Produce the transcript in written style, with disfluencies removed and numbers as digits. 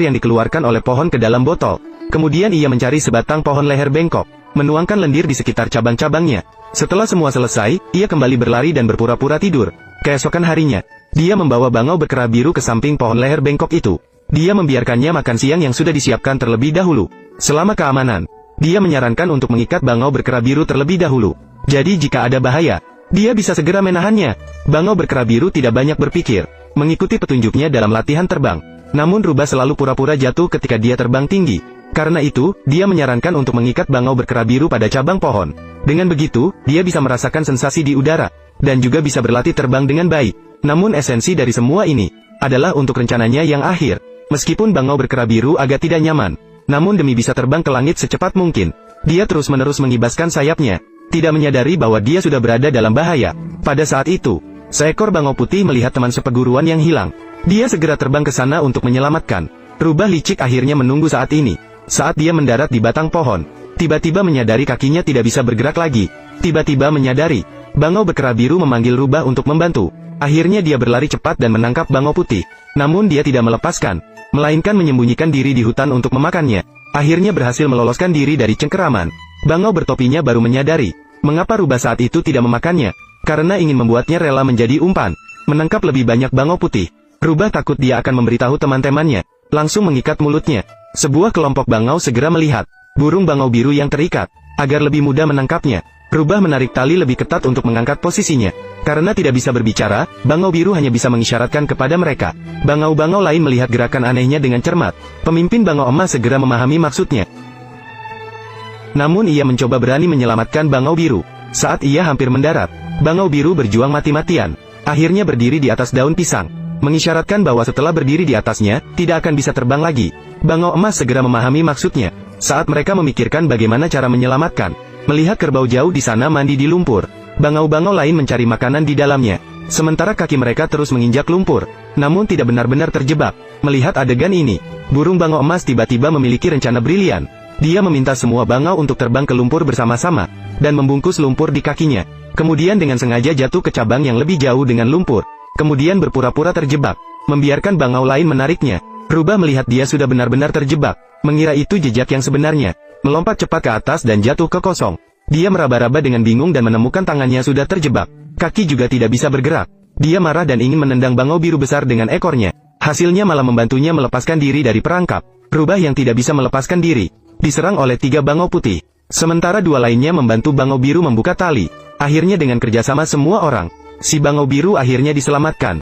yang dikeluarkan oleh pohon ke dalam botol. Kemudian ia mencari sebatang pohon leher bengkok, menuangkan lendir di sekitar cabang-cabangnya. Setelah semua selesai, ia kembali berlari dan berpura-pura tidur. Keesokan harinya, dia membawa bangau berkerah biru ke samping pohon leher bengkok itu. Dia membiarkannya makan siang yang sudah disiapkan terlebih dahulu. Selama keamanan, dia menyarankan untuk mengikat bangau berkerah biru terlebih dahulu. Jadi jika ada bahaya, dia bisa segera menahannya. Bangau berkerah biru tidak banyak berpikir, mengikuti petunjuknya dalam latihan terbang. Namun rubah selalu pura-pura jatuh ketika dia terbang tinggi. Karena itu, dia menyarankan untuk mengikat bangau berkerah biru pada cabang pohon. Dengan begitu, dia bisa merasakan sensasi di udara, dan juga bisa berlatih terbang dengan baik. Namun esensi dari semua ini adalah untuk rencananya yang akhir. Meskipun bangau berkerah biru agak tidak nyaman, namun demi bisa terbang ke langit secepat mungkin, dia terus-menerus mengibaskan sayapnya, tidak menyadari bahwa dia sudah berada dalam bahaya. Pada saat itu, seekor bangau putih melihat teman seperguruan yang hilang. Dia segera terbang ke sana untuk menyelamatkan. Rubah licik akhirnya menunggu saat ini. Saat dia mendarat di batang pohon, tiba-tiba menyadari kakinya tidak bisa bergerak lagi. Tiba-tiba menyadari, bangau berkerah biru memanggil rubah untuk membantu. Akhirnya dia berlari cepat dan menangkap bangau putih. Namun dia tidak melepaskan, melainkan menyembunyikan diri di hutan untuk memakannya. Akhirnya berhasil meloloskan diri dari cengkeraman. Bangau bertopinya baru menyadari, mengapa rubah saat itu tidak memakannya. Karena ingin membuatnya rela menjadi umpan, menangkap lebih banyak bangau putih. Rubah takut dia akan memberitahu teman-temannya, langsung mengikat mulutnya. Sebuah kelompok bangau segera melihat burung bangau biru yang terikat. Agar lebih mudah menangkapnya, rubah menarik tali lebih ketat untuk mengangkat posisinya. Karena tidak bisa berbicara, bangau biru hanya bisa mengisyaratkan kepada mereka. Bangau-bangau lain melihat gerakan anehnya dengan cermat. Pemimpin bangau emas segera memahami maksudnya. Namun ia mencoba berani menyelamatkan bangau biru. Saat ia hampir mendarat, bangau biru berjuang mati-matian. Akhirnya berdiri di atas daun pisang, mengisyaratkan bahwa setelah berdiri di atasnya, tidak akan bisa terbang lagi. Bangau emas segera memahami maksudnya. Saat mereka memikirkan bagaimana cara menyelamatkan, melihat kerbau jauh di sana mandi di lumpur. Bangau-bangau lain mencari makanan di dalamnya. Sementara kaki mereka terus menginjak lumpur, namun tidak benar-benar terjebak. Melihat adegan ini, burung bangau emas tiba-tiba memiliki rencana brilian. Dia meminta semua bangau untuk terbang ke lumpur bersama-sama, dan membungkus lumpur di kakinya. Kemudian dengan sengaja jatuh ke cabang yang lebih jauh dengan lumpur. Kemudian berpura-pura terjebak, membiarkan bangau lain menariknya. Rubah melihat dia sudah benar-benar terjebak, mengira itu jejak yang sebenarnya. Melompat cepat ke atas dan jatuh ke kosong. Dia meraba-raba dengan bingung dan menemukan tangannya sudah terjebak. Kaki juga tidak bisa bergerak. Dia marah dan ingin menendang bangau biru besar dengan ekornya. Hasilnya malah membantunya melepaskan diri dari perangkap. Rubah yang tidak bisa melepaskan diri, diserang oleh 3 bangau putih. Sementara 2 lainnya membantu bangau biru membuka tali. Akhirnya dengan kerjasama semua orang, si bangau biru akhirnya diselamatkan.